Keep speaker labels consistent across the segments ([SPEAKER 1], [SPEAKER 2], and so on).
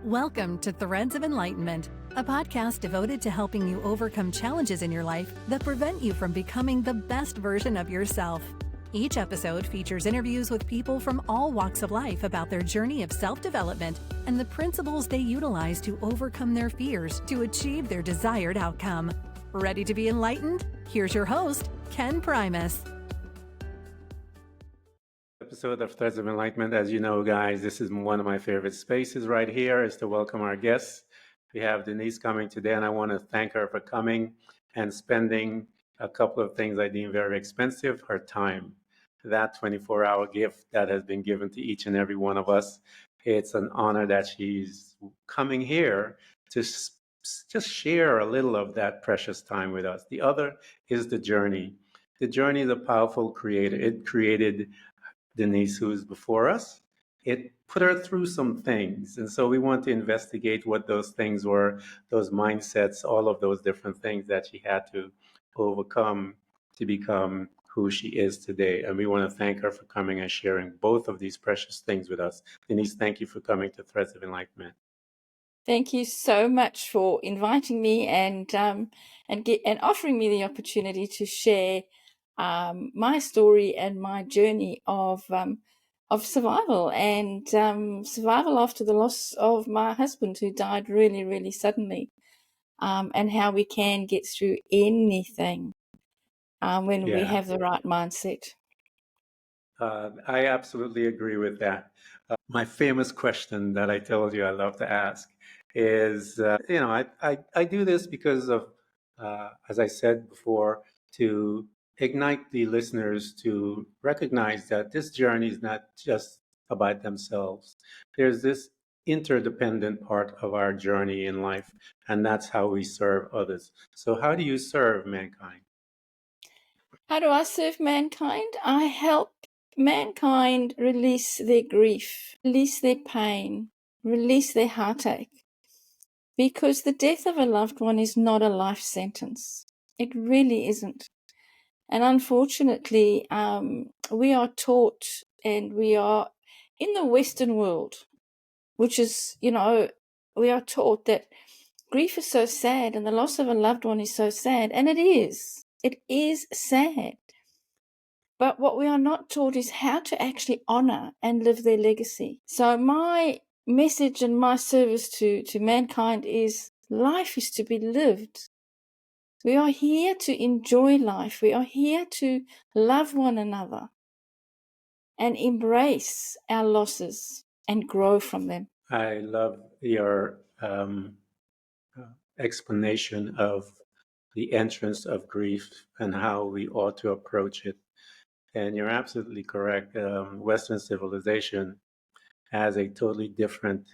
[SPEAKER 1] Welcome to Threads of Enlightenment, a podcast devoted to helping you overcome challenges in your life that prevent you from becoming the best version of yourself. Each episode features interviews with people from all walks of life about their journey of self-development and the principles they utilize to overcome their fears to achieve their desired outcome. Ready to be enlightened? Here's your host, Ken Primus.
[SPEAKER 2] Episode of Threads of Enlightenment. As you know, guys, this is one of my favorite spaces right here, is to welcome our guests. We have Denise coming today, and I want to thank her for coming and spending a couple of things I deem very expensive, her time. That 24-hour gift that has been given to each and every one of us. It's an honor that she's coming here to just share a little of that precious time with us. The other is the journey. The journey is a powerful creator. It created Denise, who is before us. It put her through some things. And so we want to investigate what those things were, those mindsets, all of those different things that she had to overcome to become who she is today. And we want to thank her for coming and sharing both of these precious things with us. Denise, thank you for coming to Threads of Enlightenment.
[SPEAKER 3] Thank you so much for inviting me and offering me the opportunity to share my story and my journey of survival and survival after the loss of my husband, who died really, really suddenly, and how we can get through anything when we have the right mindset.
[SPEAKER 2] I absolutely agree with that. My famous question that I told you I love to ask is, I do this because of, as I said before, to ignite the listeners to recognize that this journey is not just about themselves. There's this interdependent part of our journey in life, and that's how we serve others. So how do you serve mankind?
[SPEAKER 3] How do I serve mankind? I help mankind release their grief, release their pain, release their heartache. Because the death of a loved one is not a life sentence. It really isn't. And unfortunately, we are taught, and we are in the Western world, which is, we are taught that grief is so sad and the loss of a loved one is so sad. And it is. It is sad. But what we are not taught is how to actually honor and live their legacy. So my message and my service to mankind is life is to be lived. We are here to enjoy life. We are here to love one another and embrace our losses and grow from them.
[SPEAKER 2] I love your explanation of the entrance of grief and how we ought to approach it. And you're absolutely correct. Western civilization has a totally different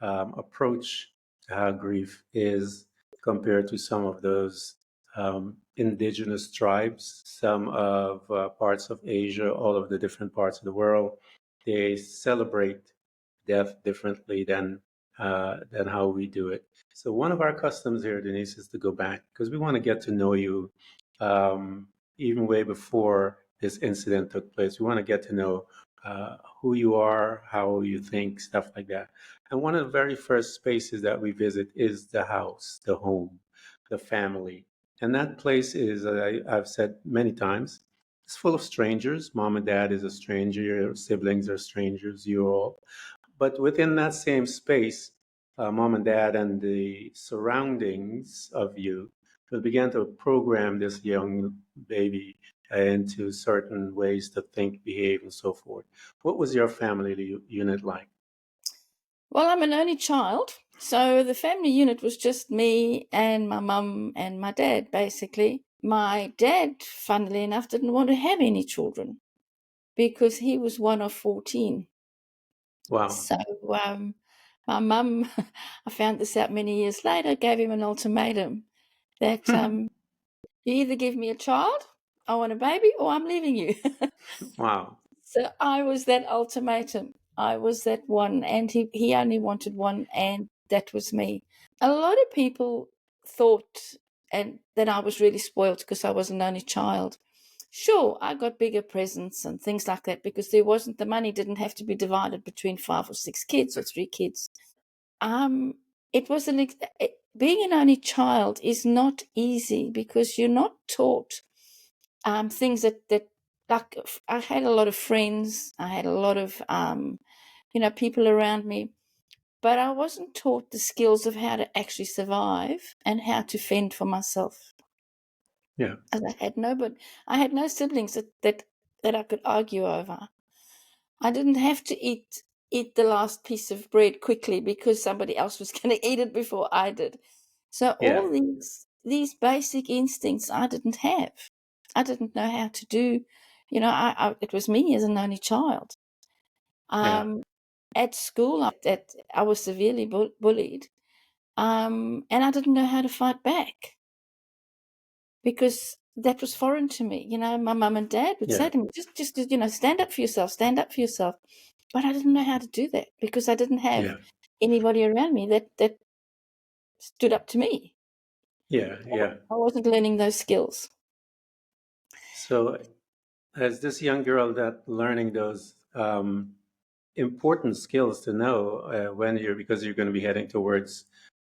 [SPEAKER 2] approach to how grief is compared to some of those indigenous tribes, some of parts of Asia, all of the different parts of the world. They celebrate death differently than how we do it. So one of our customs here, Denise, is to go back because we want to get to know you even way before this incident took place. We want to get to know who you are, how you think, stuff like that. And one of the very first spaces that we visit is the house, the home, the family. And that place is, I've said many times, it's full of strangers. Mom and dad is a stranger, your siblings are strangers, you all. But within that same space, mom and dad and the surroundings of you will begin to program this young baby into certain ways to think, behave, and so forth. What was your family unit like?
[SPEAKER 3] Well, I'm an only child, so the family unit was just me and my mum and my dad, basically. My dad, funnily enough, didn't want to have any children because he was one of 14.
[SPEAKER 2] Wow.
[SPEAKER 3] So my mum, I found this out many years later, gave him an ultimatum that you either give me a child, I want a baby, or I'm leaving you.
[SPEAKER 2] Wow.
[SPEAKER 3] So I was that ultimatum. I was that one, and he only wanted one, and that was me. A lot of people thought that I was really spoiled because I was an only child. Sure, I got bigger presents and things like that because the money didn't have to be divided between 5 or 6 kids or 3 kids. it was being an only child is not easy because you're not taught things that like I had a lot of friends, I had a lot of people around me, but I wasn't taught the skills of how to actually survive and how to fend for myself.
[SPEAKER 2] Yeah.
[SPEAKER 3] And I had no siblings that I could argue over. I didn't have to eat the last piece of bread quickly because somebody else was going to eat it before I did. So
[SPEAKER 2] Yeah.
[SPEAKER 3] all these basic instincts I didn't have. I didn't know how to do. It was me as an only child.
[SPEAKER 2] Yeah.
[SPEAKER 3] At school, I was severely bullied, and I didn't know how to fight back because that was foreign to me. My mum and dad would say
[SPEAKER 2] Yeah.
[SPEAKER 3] to me, just stand up for yourself, stand up for yourself. But I didn't know how to do that because I didn't have
[SPEAKER 2] Yeah.
[SPEAKER 3] anybody around me that stood up to me.
[SPEAKER 2] Yeah. Yeah.
[SPEAKER 3] I wasn't learning those skills.
[SPEAKER 2] So, as this young girl, that learning those important skills to know when because you're going to be heading towards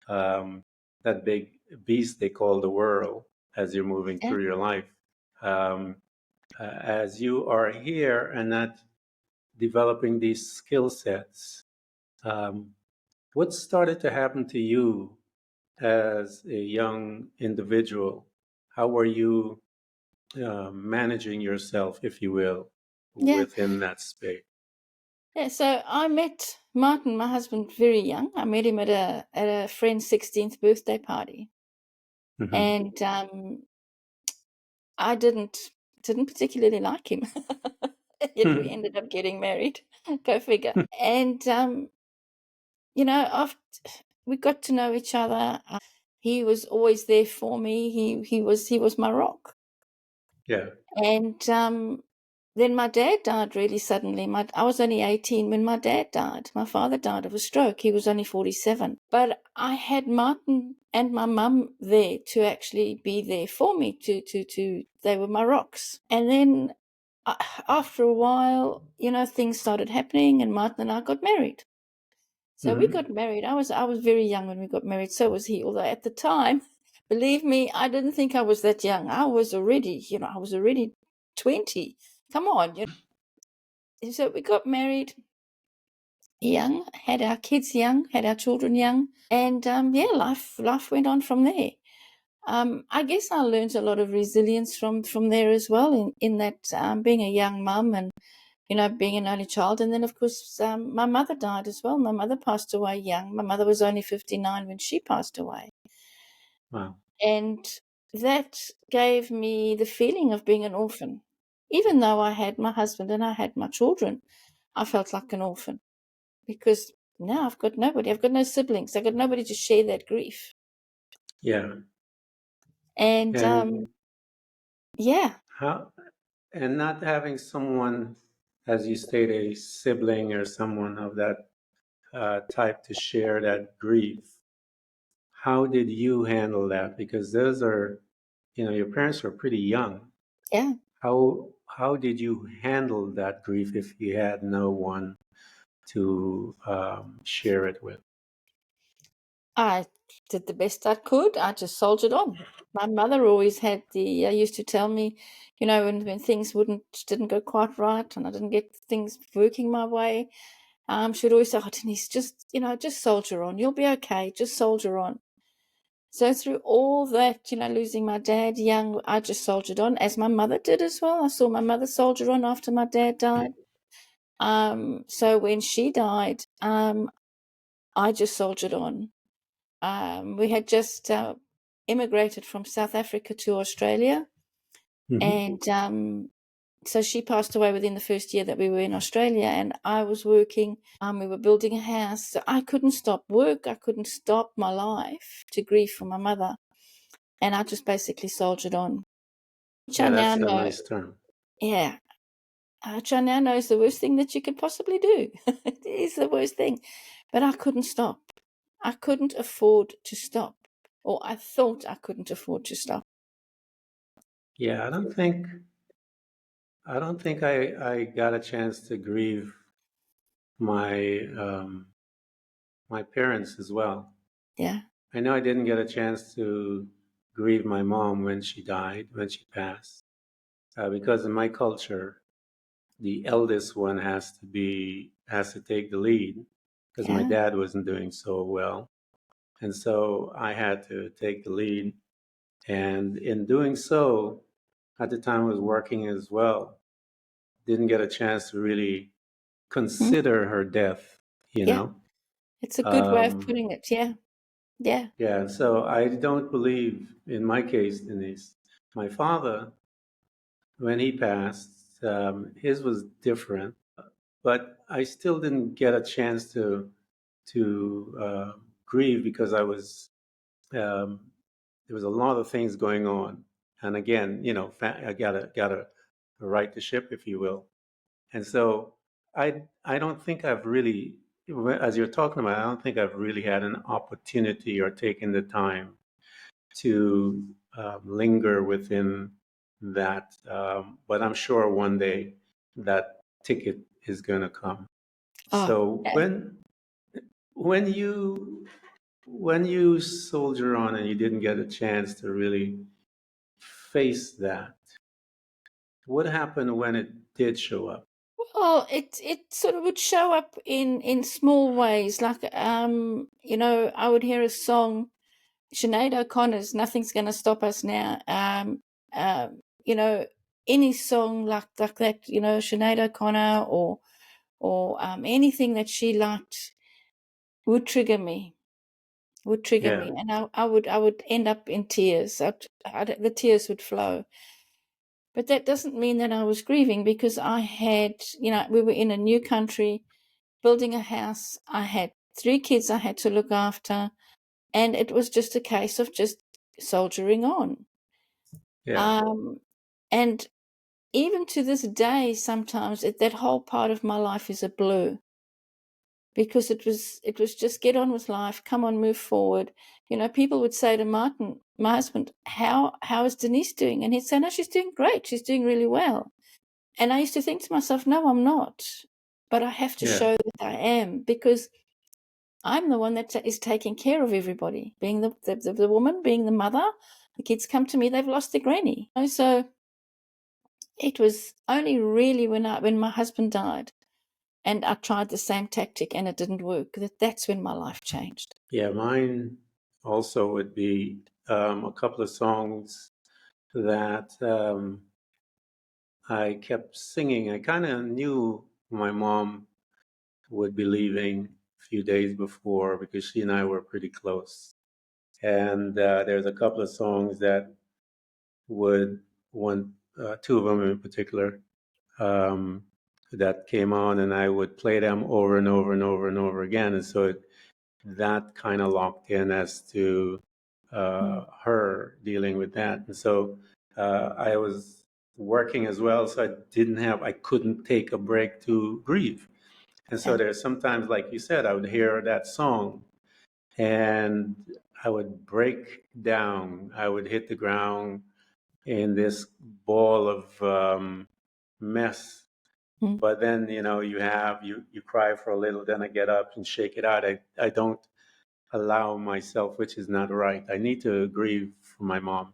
[SPEAKER 2] um, that big beast they call the world as you're moving
[SPEAKER 3] Yeah,
[SPEAKER 2] through your life. Um, as you are here and not developing these skill sets, um, what started to happen to you as a young individual? How were you managing yourself, if you will,
[SPEAKER 3] yeah,
[SPEAKER 2] within that space?
[SPEAKER 3] yeah. So I met Martin, my husband, very young. I met him at a friend's 16th birthday party,
[SPEAKER 2] Hmm.
[SPEAKER 3] and I didn't particularly like him. Yet we ended up getting married. Go figure. And after we got to know each other, he was always there for me. He was my rock.
[SPEAKER 2] Yeah.
[SPEAKER 3] And then my dad died really suddenly. I was only 18 when my dad died. My father died of a stroke. He was only 47. But I had Martin and my mum there to actually be there for me. They were my rocks. And then after a while, things started happening, and Martin and I got married. So we
[SPEAKER 2] Hmm.
[SPEAKER 3] got married. I was very young when we got married. So was he. Although at the time, believe me, I didn't think I was that young. I was already 20. Come on. So we got married young, had our kids young, had our children young, and yeah, life went on from there. I guess I learned a lot of resilience from there as well. In that being a young mum and being an only child. And then, of course, my mother died as well. My mother passed away young. My mother was only 59 when she passed away.
[SPEAKER 2] Wow.
[SPEAKER 3] And that gave me the feeling of being an orphan. Even though I had my husband and I had my children, I felt like an orphan because now I've got nobody. I've got no siblings. I've got nobody to share that grief.
[SPEAKER 2] Yeah.
[SPEAKER 3] And
[SPEAKER 2] And
[SPEAKER 3] yeah,
[SPEAKER 2] how, and not having someone, as you state, a sibling or someone of that type to share that grief. How did you handle that? Because those are, your parents were pretty young.
[SPEAKER 3] yeah.
[SPEAKER 2] How did you handle that grief if you had no one to share it with?
[SPEAKER 3] I did the best I could. I just soldiered on. My mother always used to tell me, when things didn't go quite right and I didn't get things working my way, she'd always say, "Oh, Denise, just soldier on. You'll be okay. Just soldier on." So through all that, losing my dad young, I just soldiered on, as my mother did as well. I saw my mother soldier on after my dad died. So when she died, I just soldiered on. We had just immigrated from South Africa to Australia,
[SPEAKER 2] Hmm.
[SPEAKER 3] and so she passed away within the first year that we were in Australia, and I was working. We were building a house, so I couldn't stop work. I couldn't stop my life to grieve for my mother, and I just basically soldiered on. Which I
[SPEAKER 2] Yeah,
[SPEAKER 3] now
[SPEAKER 2] that's a
[SPEAKER 3] know,
[SPEAKER 2] nice term.
[SPEAKER 3] yeah, which I now know is the worst thing that you could possibly do. It is the worst thing, but I couldn't stop. I couldn't afford to stop, or I thought I couldn't afford to stop.
[SPEAKER 2] Yeah, I don't think I got a chance to grieve my my parents as well.
[SPEAKER 3] Yeah.
[SPEAKER 2] I know I didn't get a chance to grieve my mom when she died, when she passed, because in my culture, the eldest one has to take the lead because my
[SPEAKER 3] Yeah.
[SPEAKER 2] dad wasn't doing so well, and so I had to take the lead. And in doing so, at the time I was working as well, didn't get a chance to really
[SPEAKER 3] Mm.
[SPEAKER 2] consider her death, you
[SPEAKER 3] Yeah.
[SPEAKER 2] know.
[SPEAKER 3] It's a good way of
[SPEAKER 2] Um,
[SPEAKER 3] putting it. Yeah. Yeah.
[SPEAKER 2] yeah, so I don't believe, in my case, Denise, my father, when he passed, his was different, but I still didn't get a chance to grieve because I was um, there was a lot of things going on, and again, you know, I gotta right the ship, if you will, and so I don't think I've really, as you're talking about, I don't think I've really had an opportunity or taken the time to linger within that, but I'm sure one day that ticket is going to come.
[SPEAKER 3] Oh,
[SPEAKER 2] So
[SPEAKER 3] yeah.
[SPEAKER 2] when you when you soldier on and you didn't get a chance to really face that, what happened when it did show up?
[SPEAKER 3] Well, it sort of would show up in small ways. Like I would hear a song, Sinead O'Connor's "Nothing's Gonna Stop Us Now." Um, you know, any song like that, Sinead O'Connor or anything that she liked would trigger me. Would trigger
[SPEAKER 2] Yeah,
[SPEAKER 3] me, and I would end up in tears. The tears would flow. But that doesn't mean that I was grieving because I had, we were in a new country, building a house. I had 3 kids I had to look after, and it was just a case of just soldiering on.
[SPEAKER 2] yeah,
[SPEAKER 3] Um, and even to this day, sometimes that whole part of my life is a blur because it was just get on with life, come on, move forward. People would say to Martin, my husband, how is Denise doing? And he'd say, no, she's doing great. She's doing really well. And I used to think to myself, no, I'm not. But I have to
[SPEAKER 2] yeah,
[SPEAKER 3] show that I am because I'm the one that is taking care of everybody, being the woman, being the mother. The kids come to me, they've lost their granny. So it was only really when my husband died and I tried the same tactic and it didn't work, that's when my life changed.
[SPEAKER 2] yeah. Mine also would be a couple of songs that I kept singing. I kind of knew my mom would be leaving a few days before because she and I were pretty close. And there's a couple of songs that would two of them in particular, um, that came on, and I would play them over and over and over and over again. And so that kind of locked in as to
[SPEAKER 3] Mm.
[SPEAKER 2] her dealing with that. And so I was working as well, so I couldn't take a break to grieve. And so
[SPEAKER 3] Yeah.
[SPEAKER 2] there's sometimes, like you said, I would hear that song and I would break down. I would hit the ground in this ball of mess.
[SPEAKER 3] Mm.
[SPEAKER 2] But then, you cry for a little, then I get up and shake it out. I don't allow myself, which is not right. I need to grieve for my mom.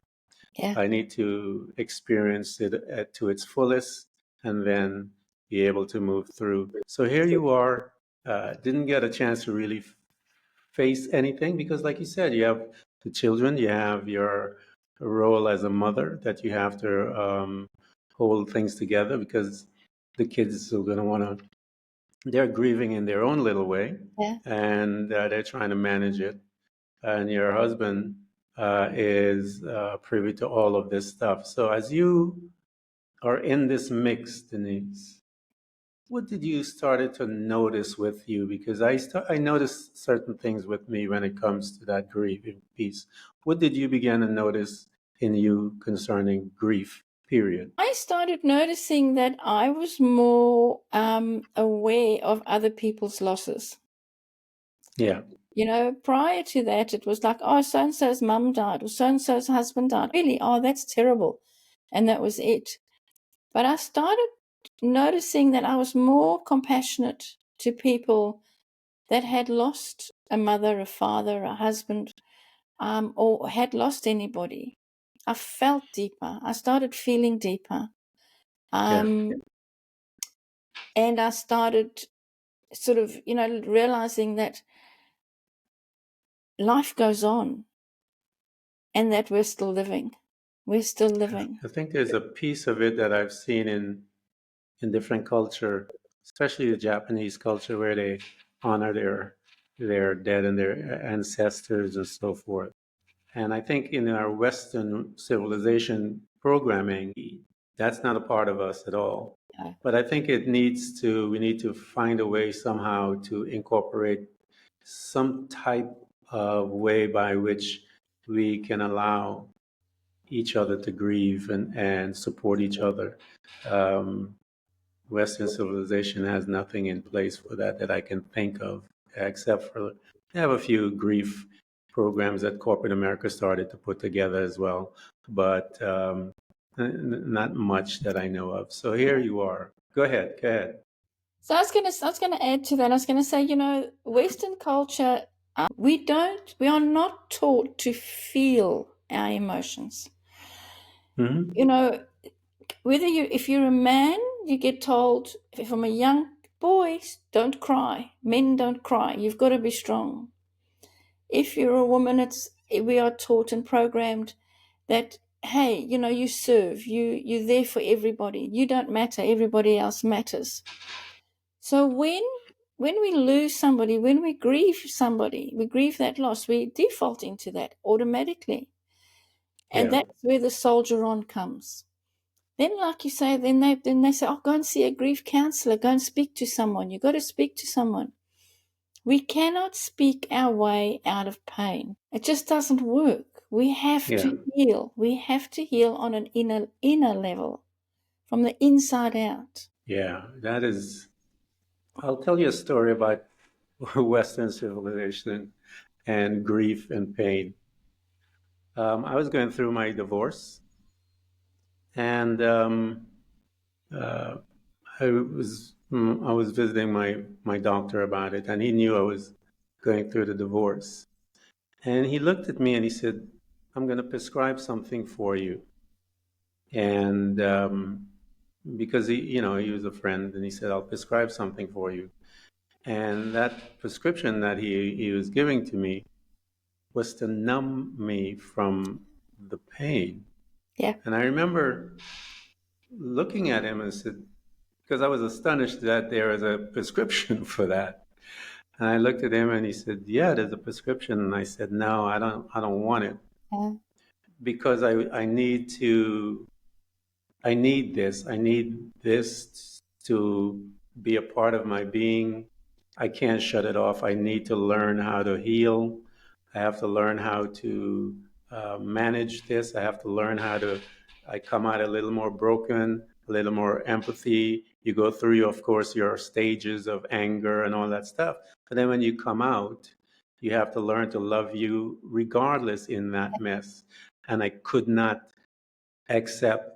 [SPEAKER 3] Yeah.
[SPEAKER 2] I need to experience it to its fullest and then be able to move through. So here you are, didn't get a chance to really face anything because, like you said, you have the children, you have your role as a mother that you have to hold things together because the kids are going to want to, they're grieving in their own little way
[SPEAKER 3] Yeah.
[SPEAKER 2] and they're trying to manage it. And your husband is privy to all of this stuff. So as you are in this mix, Denise, what did you started to notice with you? Because I noticed certain things with me when it comes to that grieving piece. What did you begin to notice in you concerning grief? Period.
[SPEAKER 3] I started noticing that I was more aware of other people's losses.
[SPEAKER 2] Yeah,
[SPEAKER 3] Prior to that, it was like, oh, so and so's mum died, or so and so's husband died. Really, oh, that's terrible. And that was it. But I started noticing that I was more compassionate to people that had lost a mother, a father, a husband, or had lost anybody, I felt deeper. I started feeling deeper.
[SPEAKER 2] Yeah.
[SPEAKER 3] And I started sort of, realizing that life goes on and that we're still living. We're still living.
[SPEAKER 2] I think there's a piece of it that I've seen in different culture, especially the Japanese culture, where they honor their dead and their ancestors and so forth. And I think in our Western civilization programming, that's not a part of us at all.
[SPEAKER 3] Uh,
[SPEAKER 2] But I think we need to find a way somehow to incorporate some type of way by which we can allow each other to grieve and support each other. Um, Western civilization has nothing in place for that I can think of, except for they have a few grief programs that corporate America started to put together as well, but not much that I know of. So here you are. Go ahead. Go ahead.
[SPEAKER 3] So I was gonna add to that. I was gonna say, Western culture, we are not taught to feel our emotions.
[SPEAKER 2] Hmm.
[SPEAKER 3] If you're a man, you get told from a young boy, don't cry. Men don't cry. You've got to be strong. If you're a woman, we are taught and programmed that, hey, you serve, you're there for everybody. You don't matter. Everybody else matters. So when we lose somebody, when we grieve somebody, we grieve that loss, we default into that automatically. And
[SPEAKER 2] Yeah.
[SPEAKER 3] that's where the soldier on comes. Then, like you say, then they say, oh, go and see a grief counselor, go and speak to someone. You've got to speak to someone. We cannot speak our way out of pain. It just doesn't work. We have
[SPEAKER 2] Yeah.
[SPEAKER 3] to heal. We have to heal on an inner level, from the inside out.
[SPEAKER 2] Yeah. That is. I'll tell you a story about Western civilization and grief and pain. I was going through my divorce, and uh, I was visiting my doctor about it, and he knew I was going through the divorce. And he looked at me and he said, "I'm going to prescribe something for you." And because he was a friend, and he said, "I'll prescribe something for you." And that prescription that he was giving to me was to numb me from the pain.
[SPEAKER 3] Yeah.
[SPEAKER 2] And I remember looking at him and said, because I was astonished that there is a prescription for that. And I looked at him and he said, "Yeah, there's a prescription." And I said, "No, I don't want it
[SPEAKER 3] Yeah.
[SPEAKER 2] because I need to I need this. I need this to be a part of my being. I can't shut it off. I need to learn how to heal. I have to learn how to manage this. I have to learn how to. I come out a little more broken, a little more empathy. You go through, of course, your stages of anger and all that stuff. But then when you come out, you have to learn to love you regardless in that mess. And I could not accept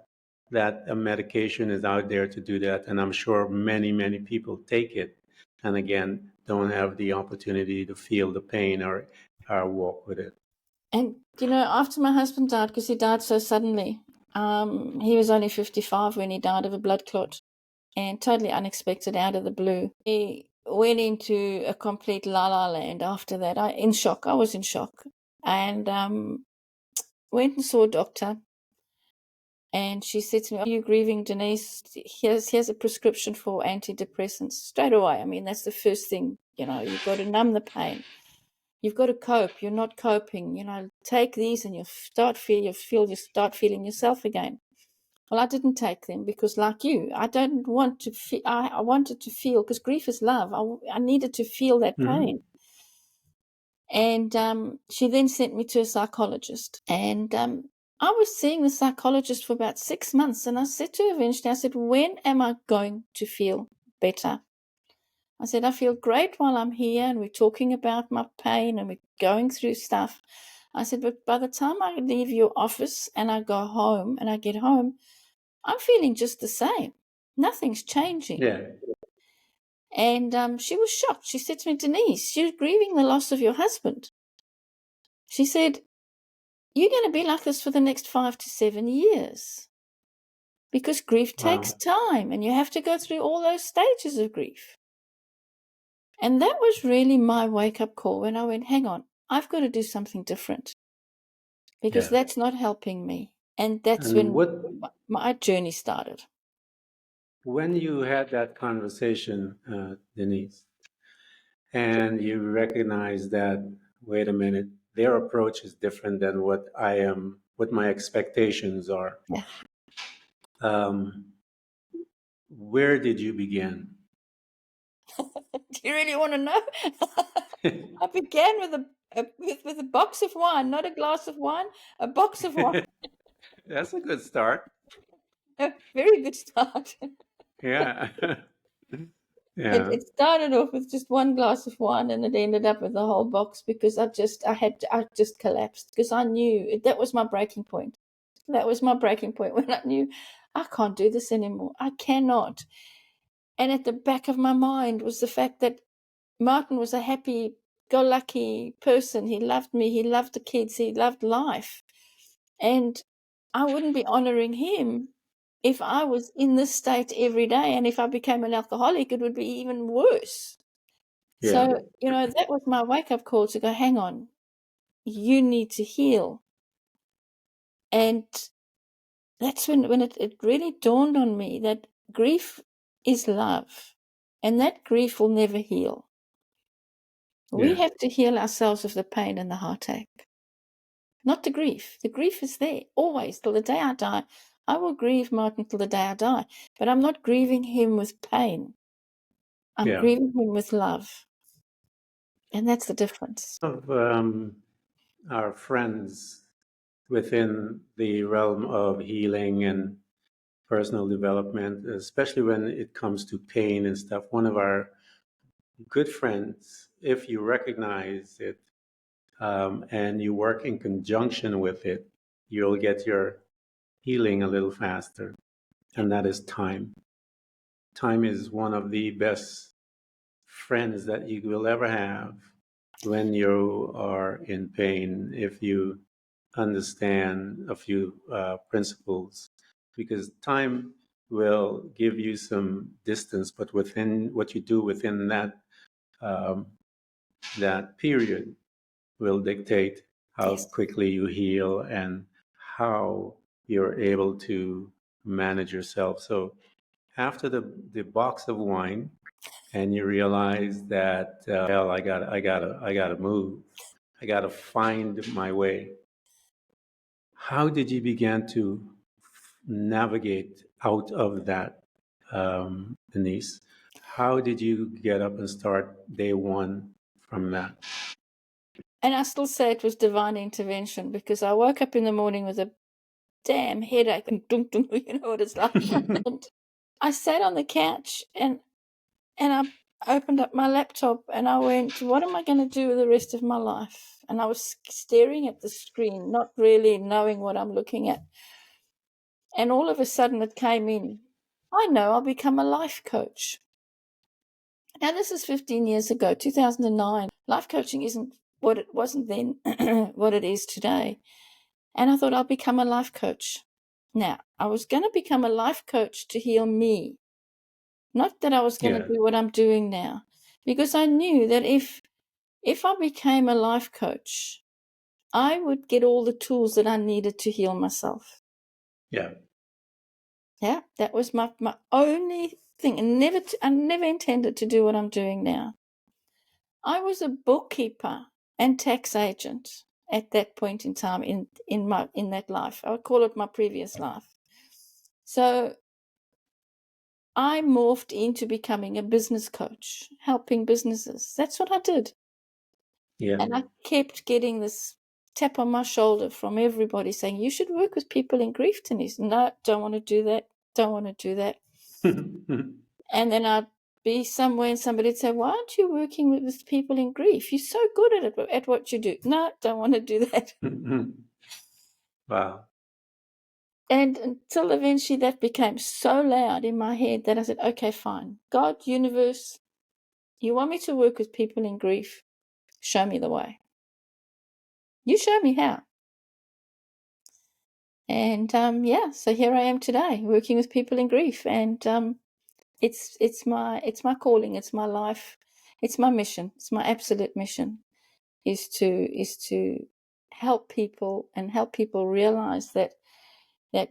[SPEAKER 2] that a medication is out there to do that. And I'm sure many, many people take it and again don't have the opportunity to feel the pain or walk with it.
[SPEAKER 3] And, after my husband died, because he died so suddenly, he was only 55 when he died of a blood clot, and totally unexpected, out of the blue. He went into a complete la-la land after that. I was in shock. And went and saw a doctor. And she said to me, "Are you grieving, Denise? Here's a prescription for antidepressants." Straight away. I mean, that's the first thing, you've got to numb the pain. You've got to cope. You're not coping. Take these and you'll start feeling yourself again. Well, I didn't take them because, like you, I don't want to feel. I wanted to feel, because grief is love. I needed to feel that pain.
[SPEAKER 2] Mm-hmm.
[SPEAKER 3] And she then sent me to a psychologist. And I was seeing the psychologist for about 6 months. And I said to her eventually, I said, "When am I going to feel better?" I said, "I feel great while I'm here and we're talking about my pain and we're going through stuff." I said, "But by the time I leave your office and I go home and I get home, I'm feeling just the same. Nothing's changing."
[SPEAKER 2] Yeah.
[SPEAKER 3] And she was shocked. She said to me, Denise, you're grieving the loss of your husband. She said, you're going to be like this for the next 5 to 7 years because grief takes time and you have to go through all those stages of grief. And that was really my wake-up call when I went, hang on, I've got to do something different because that's not helping me. And that's when my journey started.
[SPEAKER 2] When you had that conversation, Denise, and you recognize that, wait a minute, their approach is different than what my expectations are.
[SPEAKER 3] Yeah.
[SPEAKER 2] Where did you begin?
[SPEAKER 3] Do you really want to know? I began with a box of wine, not a glass of wine, a box of wine.
[SPEAKER 2] That's a good start.
[SPEAKER 3] A very good start.
[SPEAKER 2] Yeah.
[SPEAKER 3] Yeah. It started off with just one glass of wine, and it ended up with a whole box because I just collapsed because I knew that was my breaking point. That was my breaking point when I knew I can't do this anymore. I cannot. And at the back of my mind was the fact that Martin was a happy-go-lucky person. He loved me. He loved the kids. He loved life. And I wouldn't be honoring him if I was in this state every day. And if I became an alcoholic, it would be even worse.
[SPEAKER 2] Yeah.
[SPEAKER 3] So, that was my wake-up call to go, hang on, you need to heal. And that's when it really dawned on me that grief is love. And that grief will never heal. We have to heal ourselves of the pain and the heartache, not the grief. The grief is there always till the day I die. I will grieve Martin till the day I die, but I'm not grieving him with pain. I'm grieving him with love. And that's the difference.
[SPEAKER 2] Of our friends within the realm of healing and personal development, especially when it comes to pain and stuff, one of our good friends, if you recognize it and you work in conjunction with it, you'll get your healing a little faster. And that is time. Time is one of the best friends that you will ever have when you are in pain, if you understand a few principles, because time will give you some distance, but within what you do within that period will dictate how quickly you heal and how you're able to manage yourself. So after the box of wine, and you realize that hell, I gotta move, I gotta find my way. How did you begin to navigate out of that, Denise? How did you get up and start day one from that?
[SPEAKER 3] And I still say it was divine intervention because I woke up in the morning with a damn headache and dum dum, you know what it's like. And I sat on the couch and I opened up my laptop and I went, what am I going to do with the rest of my life? And I was staring at the screen, not really knowing what I'm looking at. And all of a sudden it came in. I know I'll become a life coach. Now, this is 15 years ago, 2009. Life coaching isn't what it wasn't then, what it is today. And I thought I'll become a life coach. Now, I was going to become a life coach to heal me. Not that I was going to do what I'm doing now. Because I knew that if I became a life coach, I would get all the tools that I needed to heal myself.
[SPEAKER 2] Yeah.
[SPEAKER 3] Yeah, that was my only thing. And I never intended to do what I'm doing now. I was a bookkeeper and tax agent at that point in time in that life. I would call it my previous life. So I morphed into becoming a business coach, helping businesses. That's what I did.
[SPEAKER 2] Yeah.
[SPEAKER 3] And I kept getting this tap on my shoulder from everybody saying, you should work with people in grief, Denise. No, don't want to do that. Don't want to do that. And then I'd be somewhere and somebody would say, why aren't you working with people in grief? You're so good at it, at what you do. No, don't want to do that.
[SPEAKER 2] Wow.
[SPEAKER 3] And until eventually that became so loud in my head that I said, okay, fine. God, universe, You want me to work with people in grief? Show me the way. You show me how. And so here I am today, working with people in grief, and it's my calling, it's my life, it's my mission, it's my absolute mission, is to help people and help people realize that death,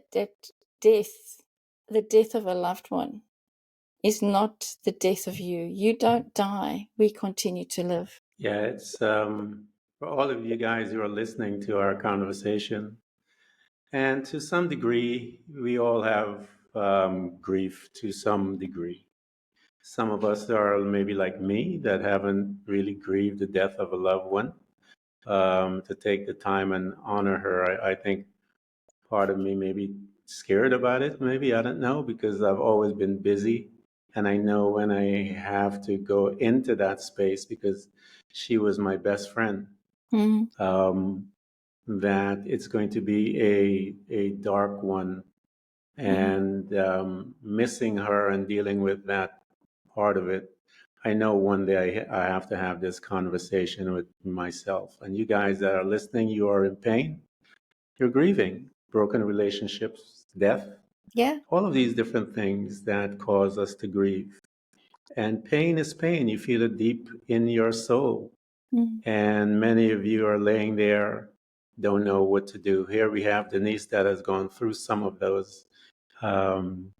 [SPEAKER 3] the death of a loved one, is not the death of you. You don't die. We continue to live.
[SPEAKER 2] Yeah, it's for all of you guys who are listening to our conversation. And to some degree, we all have grief to some degree. Some of us are maybe like me that haven't really grieved the death of a loved one. To take the time and honor her, I think part of me may be scared about it. Maybe I don't know because I've always been busy, and I know when I have to go into that space because she was my best friend.
[SPEAKER 3] Mm.
[SPEAKER 2] That it's going to be a dark one, and missing her and dealing with that part of it. I know one day I have to have this conversation with myself. And you guys that are listening, you are in pain, you're grieving broken relationships, death,
[SPEAKER 3] Yeah.
[SPEAKER 2] all of these different things that cause us to grieve. And pain is pain. You feel it deep in your soul.
[SPEAKER 3] Mm.
[SPEAKER 2] And many of you are laying there, don't know what to do. Here we have Denise that has gone through some of those um,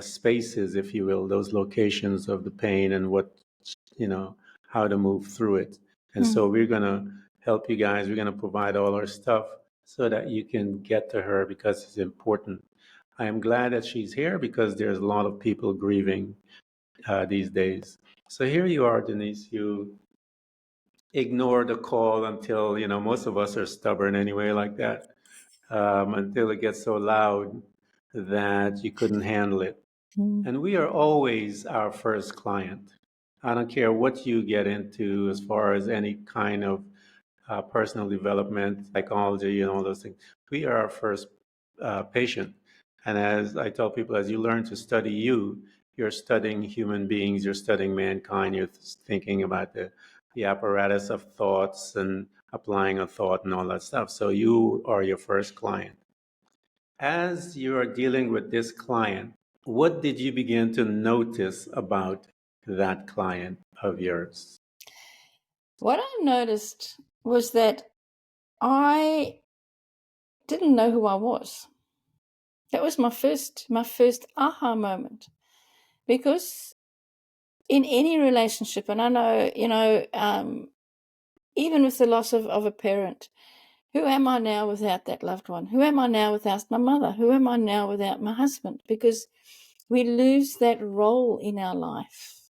[SPEAKER 2] spaces, if you will, those locations of the pain and what, how to move through it. And
[SPEAKER 3] Mm.
[SPEAKER 2] so we're going to help you guys. We're going to provide all our stuff so that you can get to her because it's important. I am glad that she's here because there's a lot of people grieving these days. So here you are, Denise. You ignore the call until, most of us are stubborn anyway, like that, until it gets so loud that you couldn't handle it.
[SPEAKER 3] Mm.
[SPEAKER 2] And we are always our first client. I don't care what you get into as far as any kind of personal development, psychology, and all those things. We are our first patient. And as I tell people, as you learn to study you, you're studying human beings, you're studying mankind, you're thinking about the apparatus of thoughts and applying a thought and all that stuff. So you are your first client. As you are dealing with this client, what did you begin to notice about that client of yours?
[SPEAKER 3] What I noticed was that I didn't know who I was. That was my first aha moment, because in any relationship, and I know, even with the loss of a parent, who am I now without that loved one? Who am I now without my mother? Who am I now without my husband? Because we lose that role in our life.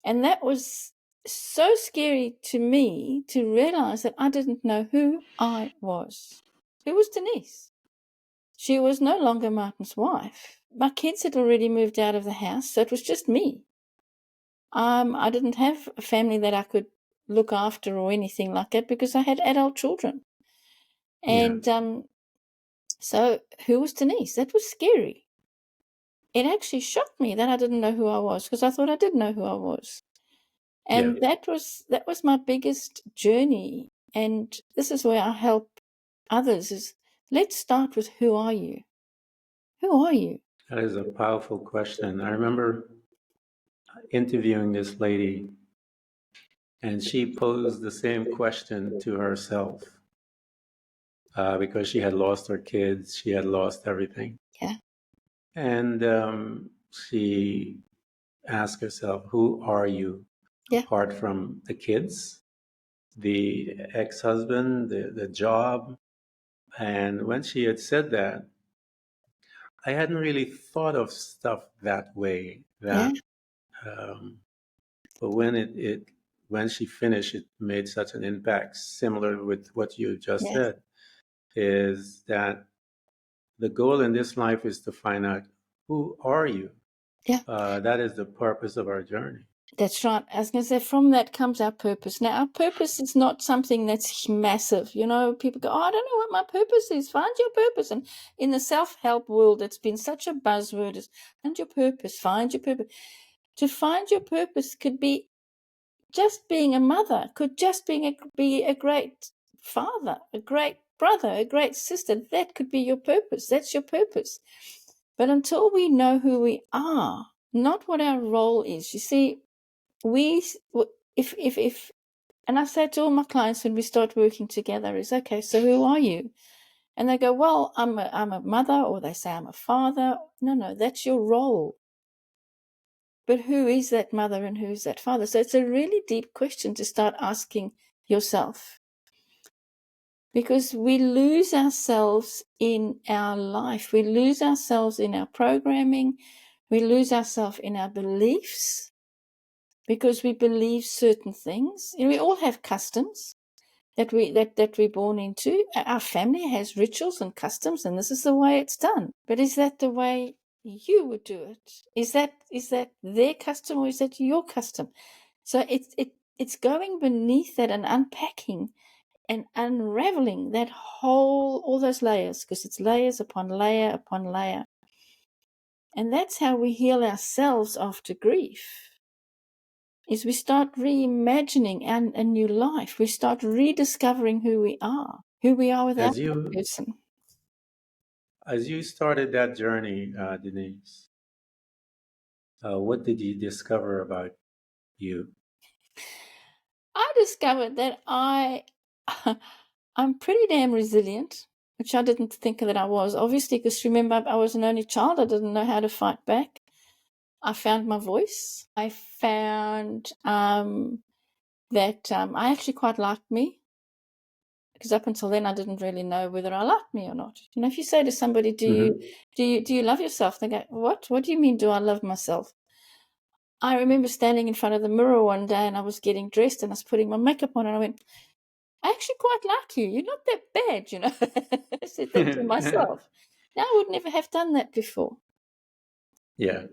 [SPEAKER 3] And that was so scary to me to realize that I didn't know who I was. Who was Denise? She was no longer Martin's wife. My kids had already moved out of the house, so it was just me. I didn't have a family that I could look after or anything like that because I had adult children.
[SPEAKER 2] Yeah.
[SPEAKER 3] And so who was Denise? That was scary. It actually shocked me that I didn't know who I was, because I thought I did know who I was.
[SPEAKER 2] Yeah.
[SPEAKER 3] And that was my biggest journey. And this is where I help others, is let's start with, who are you? Who are you?
[SPEAKER 2] That is a powerful question. I remember interviewing this lady, and she posed the same question to herself because she had lost her kids, she had lost everything.
[SPEAKER 3] Yeah.
[SPEAKER 2] And she asked herself, who are you
[SPEAKER 3] Yeah.
[SPEAKER 2] apart from the kids, the ex husband, the job? And when she had said that, I hadn't really thought of stuff that way.
[SPEAKER 3] Yeah.
[SPEAKER 2] Um, but when she finished, it made such an impact. Similar with what you just
[SPEAKER 3] Yeah.
[SPEAKER 2] said, is that the goal in this life is to find out, who are you.
[SPEAKER 3] Yeah.
[SPEAKER 2] That is the purpose of our journey.
[SPEAKER 3] That's right. I was going to say, from that comes our purpose. Now, our purpose is not something that's massive. People go, oh, I don't know what my purpose is. Find your purpose. And in the self-help world, it's been such a buzzword, is find your purpose, find your purpose. To find your purpose could be just being a mother, could just be a great father, a great brother, a great sister. That could be your purpose. That's your purpose. But until we know who we are, not what our role is, you see, if and I say to all my clients when we start working together is, okay, so who are you? And they go, well, I'm a mother, or they say I'm a father. No, that's your role. But who is that mother and who is that father? So it's a really deep question to start asking yourself, because we lose ourselves in our life. We lose ourselves in our programming. We lose ourselves in our beliefs because we believe certain things. You know, we all have customs that we're born into. Our family has rituals and customs, and this is the way it's done. But is that the way you would do it? Is that their custom, or is that your custom? So it's going beneath that and unpacking and unraveling that all those layers, because it's layers upon layer upon layer. And that's how we heal ourselves after grief, is we start reimagining a new life. We start rediscovering who we are without
[SPEAKER 2] As
[SPEAKER 3] that
[SPEAKER 2] you
[SPEAKER 3] person.
[SPEAKER 2] as you started that journey, Denise, what did you discover about you?
[SPEAKER 3] I discovered that I'm pretty damn resilient, which I didn't think that I was. Obviously, because remember, I was an only child. I didn't know how to fight back. I found my voice. I found that I actually quite liked me, because up until then I didn't really know whether I liked me or not. You know, if you say to somebody,
[SPEAKER 2] Hmm.
[SPEAKER 3] do you love yourself? They go, what? What do you mean, do I love myself? I remember standing in front of the mirror one day, and I was getting dressed, and I was putting my makeup on, and I went, I actually quite like you. You're not that bad, you know. I said that to myself. Now, I would never have done that before.
[SPEAKER 2] Yeah,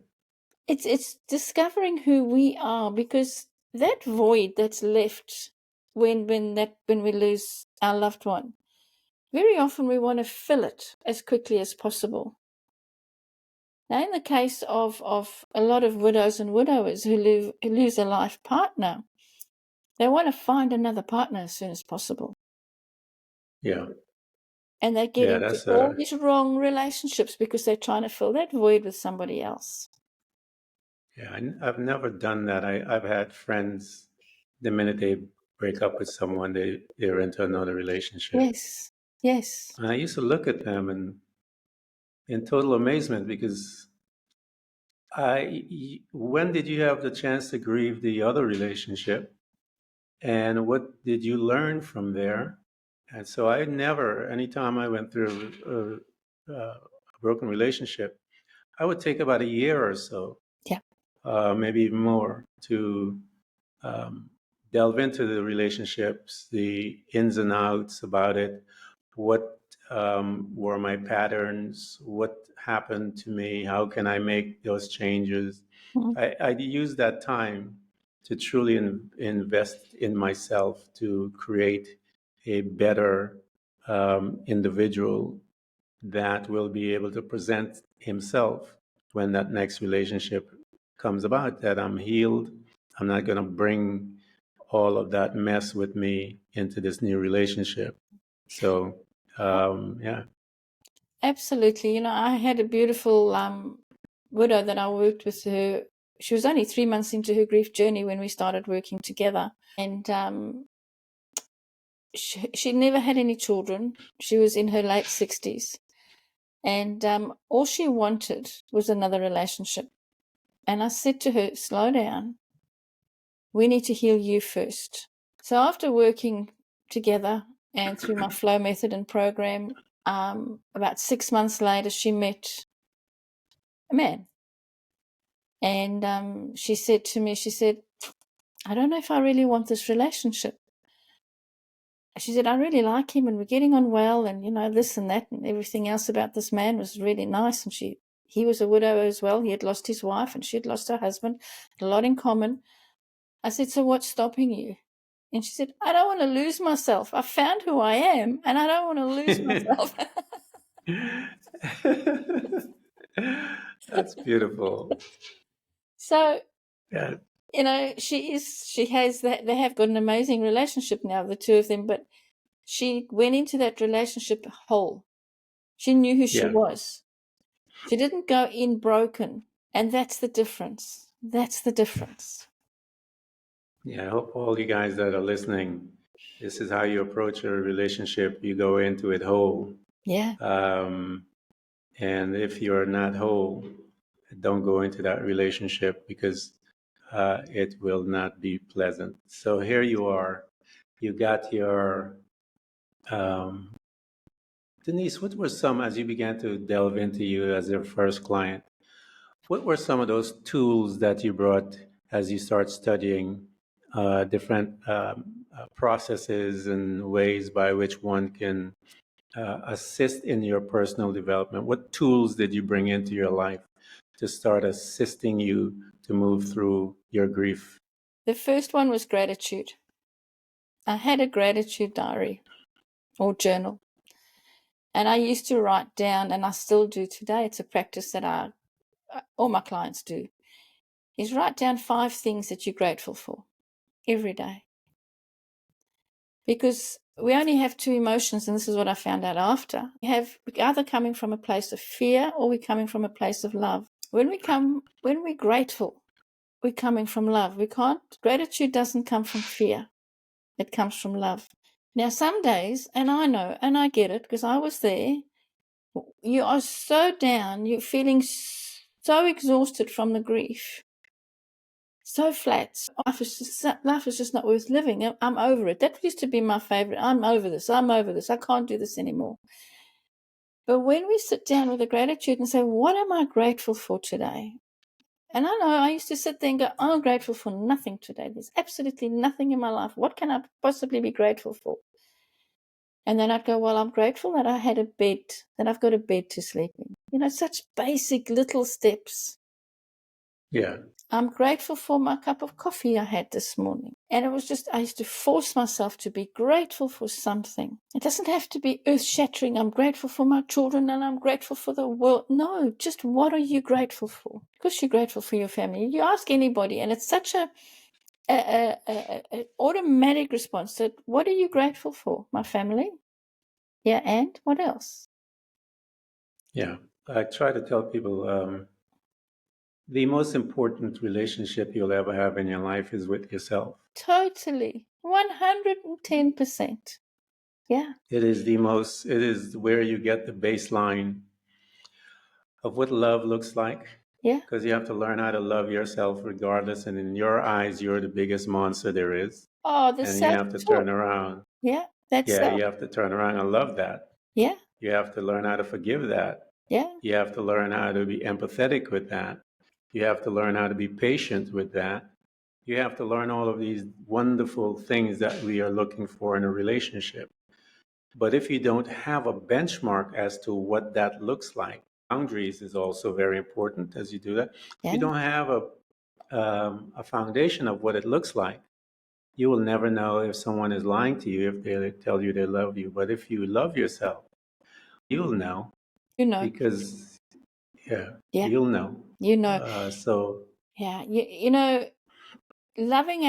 [SPEAKER 3] It's discovering who we are, because that void that's left when we lose our loved one, very often we want to fill it as quickly as possible. Now, in the case of a lot of widows and widowers who lose a life partner, they want to find another partner as soon as possible.
[SPEAKER 2] yeah,
[SPEAKER 3] And they get
[SPEAKER 2] yeah.
[SPEAKER 3] into
[SPEAKER 2] That's
[SPEAKER 3] all these wrong relationships because they're trying to fill that void with somebody else.
[SPEAKER 2] yeah. I've never done that. I've had friends, the minute they break up with someone, they're into another relationship.
[SPEAKER 3] Yes, yes.
[SPEAKER 2] And I used to look at them and in total amazement because when did you have the chance to grieve the other relationship? And what did you learn from there? And so I never, anytime I went through a broken relationship, I would take about a year or so,
[SPEAKER 3] Yeah.
[SPEAKER 2] maybe even more, to um, delve into the relationships, the ins and outs about it, what were my patterns, what happened to me, how can I make those changes.
[SPEAKER 3] Mhm.
[SPEAKER 2] I use that time to truly invest in myself to create a better individual that will be able to present himself when that next relationship comes about, that I'm healed. I'm not going to bring all of that mess with me into this new relationship. So, yeah.
[SPEAKER 3] Absolutely. You know, I had a beautiful widow that I worked with her. She was only 3 months into her grief journey when we started working together. And she never had any children. She was in her late 60s. And all she wanted was another relationship. And I said to her, slow down. We need to heal you first. So after working together and through my flow method and program, about 6 months later, she met a man. And she said to me, I don't know if I really want this relationship. She said, I really like him and we're getting on well, and, you know, this and that and everything else about this man was really nice. And he was a widower as well. He had lost his wife and she had lost her husband, a lot in common. I said, so what's stopping you? And she said, I don't want to lose myself. I found who I am and I don't want to lose myself.
[SPEAKER 2] That's beautiful.
[SPEAKER 3] So
[SPEAKER 2] Yeah.
[SPEAKER 3] She has that. They have got an amazing relationship now, the two of them, but she went into that relationship whole. She knew who she
[SPEAKER 2] Yeah.
[SPEAKER 3] was. She didn't go in broken. And that's the difference. That's the difference.
[SPEAKER 2] Yeah. I hope all you guys that are listening, this is how you approach a relationship. You go into it whole.
[SPEAKER 3] Yeah.
[SPEAKER 2] And if you're not whole, don't go into that relationship because it will not be pleasant. So here you are. You got your um, Denise. What were some, as you began to delve into you as your first client? What were some of those tools that you brought as you start studying different processes and ways by which one can assist in your personal development? What tools did you bring into your life to start assisting you to move through your grief?
[SPEAKER 3] The first one was gratitude. I had a gratitude diary or journal. And I used to write down, and I still do today. It's a practice that all my clients do, is write down 5 things that you're grateful for every day. Because we only have 2 emotions, and this is what I found out after. We're either coming from a place of fear or we're coming from a place of love. When we're grateful, we're coming from love. Gratitude doesn't come from fear. It comes from love. Now, some days, and I know, and I get it because I was there, you are so down, you're feeling so exhausted from the grief, so flat. Life is just not worth living. I'm over it. That used to be my favorite. I'm over this. I can't do this anymore. But when we sit down with a gratitude and say, what am I grateful for today? And I know I used to sit there and go, I'm grateful for nothing today. There's absolutely nothing in my life. What can I possibly be grateful for? And then I'd go, well, I'm grateful that I had a bed, that I've got a bed to sleep in. Such basic little steps.
[SPEAKER 2] Yeah.
[SPEAKER 3] I'm grateful for my cup of coffee I had this morning. And it was just, I used to force myself to be grateful for something. It doesn't have to be earth-shattering. I'm grateful for my children and I'm grateful for the world. No, just what are you grateful for? Because you're grateful for your family. You ask anybody, and it's such an automatic response that, what are you grateful for? My family. Yeah, and what else?
[SPEAKER 2] Yeah. I try to tell people the most important relationship you'll ever have in your life is with yourself.
[SPEAKER 3] Totally. 110%. Yeah.
[SPEAKER 2] It is where you get the baseline of what love looks like.
[SPEAKER 3] Yeah.
[SPEAKER 2] Because you have to learn how to love yourself regardless. And in your eyes, you're the biggest monster there is.
[SPEAKER 3] Oh, the
[SPEAKER 2] And you have to turn
[SPEAKER 3] self-talk.
[SPEAKER 2] around.
[SPEAKER 3] Yeah, that's
[SPEAKER 2] Yeah,
[SPEAKER 3] self.
[SPEAKER 2] you have to turn around and love that.
[SPEAKER 3] Yeah,
[SPEAKER 2] You have to learn how to forgive that.
[SPEAKER 3] yeah.
[SPEAKER 2] You have to learn how to be empathetic with that. You have to learn how to be patient with that. You have to learn all of these wonderful things that we are looking for in a relationship. But if you don't have a benchmark as to what that looks like, boundaries is also very important as you do that. If
[SPEAKER 3] Yeah.
[SPEAKER 2] you don't have a foundation of what it looks like, you will never know if someone is lying to you if they tell you they love you. But if you love yourself, you'll know
[SPEAKER 3] You know.
[SPEAKER 2] because, yeah,
[SPEAKER 3] Yeah,
[SPEAKER 2] you'll know.
[SPEAKER 3] you know.
[SPEAKER 2] So,
[SPEAKER 3] Yeah, loving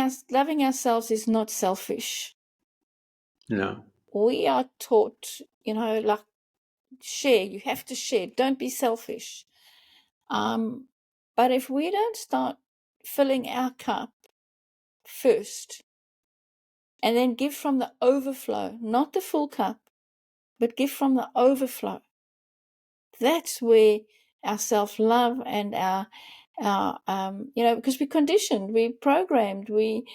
[SPEAKER 3] ourselves is not selfish.
[SPEAKER 2] no,
[SPEAKER 3] We are taught, like share. You have to share. Don't be selfish. But if we don't start filling our cup first and then give from the overflow, not the full cup, but give from the overflow, that's where our self-love and our because we're conditioned, we're programmed, we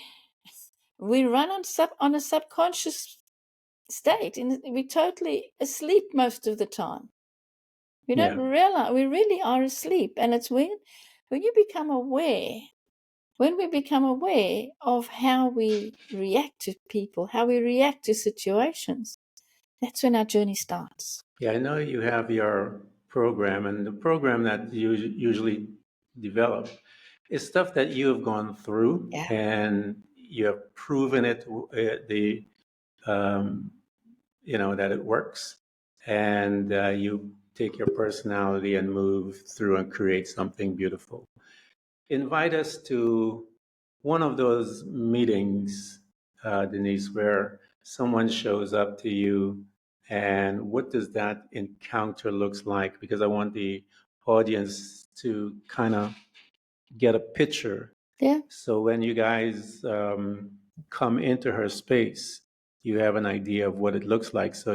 [SPEAKER 3] run on a subconscious state, and we're totally asleep most of the time. We don't
[SPEAKER 2] yeah.
[SPEAKER 3] realize we really are asleep. And it's when you become aware, when we become aware of how we react to people, how we react to situations, that's when our journey starts.
[SPEAKER 2] Yeah, I know you have your program, and the program that you usually develop is stuff that you have gone through
[SPEAKER 3] Yeah.
[SPEAKER 2] and you have proven it, um, that it works, and you take your personality and move through and create something beautiful. invite us to one of those meetings, Denise, where someone shows up to you, and what does that encounter looks like? Because I want the audience to kind of get a picture.
[SPEAKER 3] Yeah.
[SPEAKER 2] So when you guys come into her space, you have an idea of what it looks like. So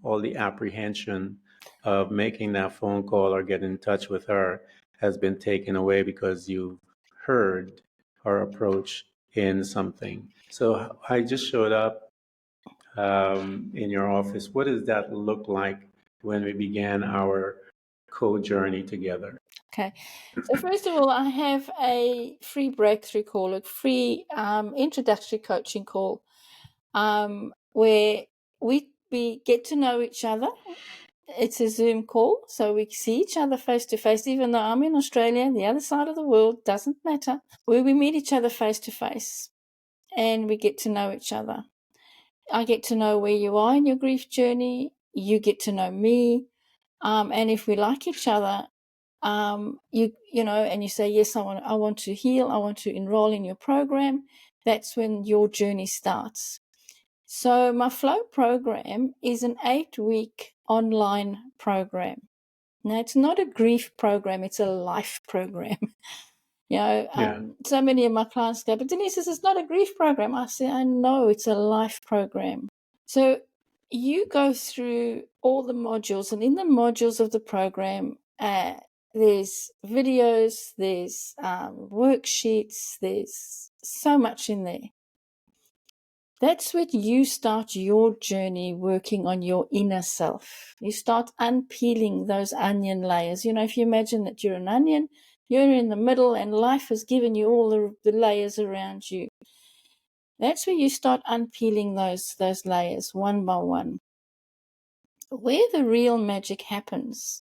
[SPEAKER 2] all the apprehension of making that phone call or getting in touch with her has been taken away because you heard her approach in something. So I just showed up in your office. What does that look like when we began our co-journey together?
[SPEAKER 3] Okay. So first of all, I have a free breakthrough call, a free introductory coaching call, where we get to know each other. It's a Zoom call, so we see each other face to face. Even though I'm in Australia, the other side of the world, doesn't matter. Where we meet each other face to face, and we get to know each other. I get to know where you are in your grief journey. You get to know me, and if we like each other, you know, and you say, yes, I want to heal, I want to enroll in your program, that's when your journey starts. So my flow program is an 8-week online program. Now, it's not a grief program, it's a life program. So many of my clients go, but Denise, this is not a grief program. I say, I know, it's a life program. So you go through all the modules, and in the modules of the program, there's videos, there's worksheets, there's so much in there. That's when you start your journey working on your inner self. You start unpeeling those onion layers. You know, if you imagine that you're an onion, you're in the middle and life has given you all the layers around you. That's where you start unpeeling those layers one by one. Where the real magic happens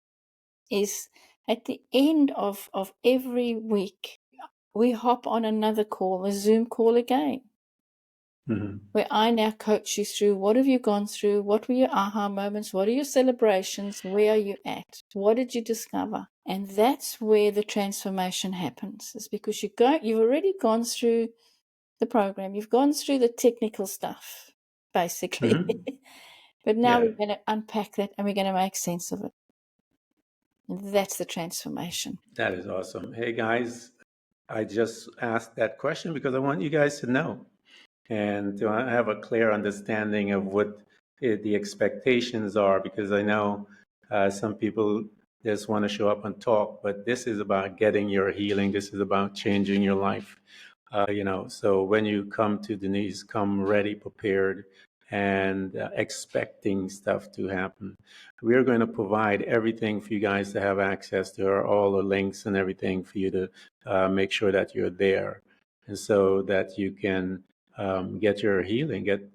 [SPEAKER 3] is at the end of every week, we hop on another call, a Zoom call again, where I now coach you through what have you gone through, what were your aha moments, what are your celebrations, where are you at, what did you discover? And that's where the transformation happens, is because you've already gone through the program, you've gone through the technical stuff, basically. But now we're going to unpack that and we're going to make sense of it. And that's the transformation.
[SPEAKER 2] That is awesome. Hey, guys, I just asked that question because I want you guys to know and to have a clear understanding of what the expectations are, because I know some people just want to show up and talk, but this is about getting your healing. This is about changing your life. So when you come to Denise, come ready, prepared, and expecting stuff to happen. We are going to provide everything for you guys to have access to, all the links and everything for you to make sure that you're there, and so that you can get your healing, get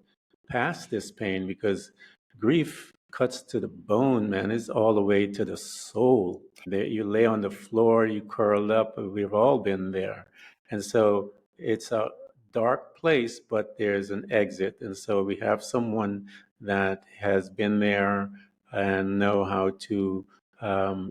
[SPEAKER 2] past this pain, because grief cuts to the bone, man. It's all the way to the soul. You lay on the floor, you curl up. We've all been there. And so it's a dark place, but there's an exit. And so we have someone that has been there and know how to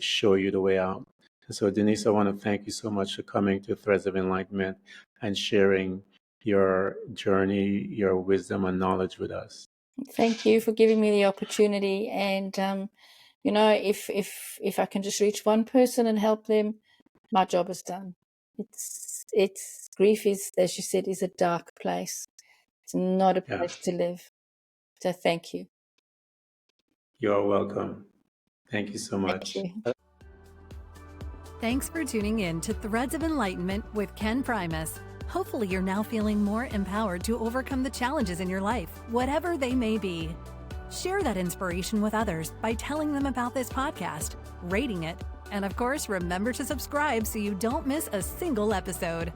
[SPEAKER 2] show you the way out. And so, Denise, I want to thank you so much for coming to Threads of Enlightenment and sharing your journey, your wisdom and knowledge with us.
[SPEAKER 3] Thank you for giving me the opportunity. And, if I can just reach one person and help them, my job is done. It's grief is, as you said, is a dark place. It's not a place to live. So thank you.
[SPEAKER 2] You're welcome. Thank you so much.
[SPEAKER 3] Thank you.
[SPEAKER 1] Thanks for tuning in to Threads of Enlightenment with Ken Primus. Hopefully you're now feeling more empowered to overcome the challenges in your life, whatever they may be. Share that inspiration with others by telling them about this podcast, rating it, and of course, remember to subscribe so you don't miss a single episode.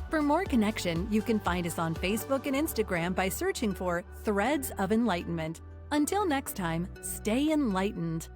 [SPEAKER 1] For more connection, you can find us on Facebook and Instagram by searching for Threads of Enlightenment. Until next time, stay enlightened.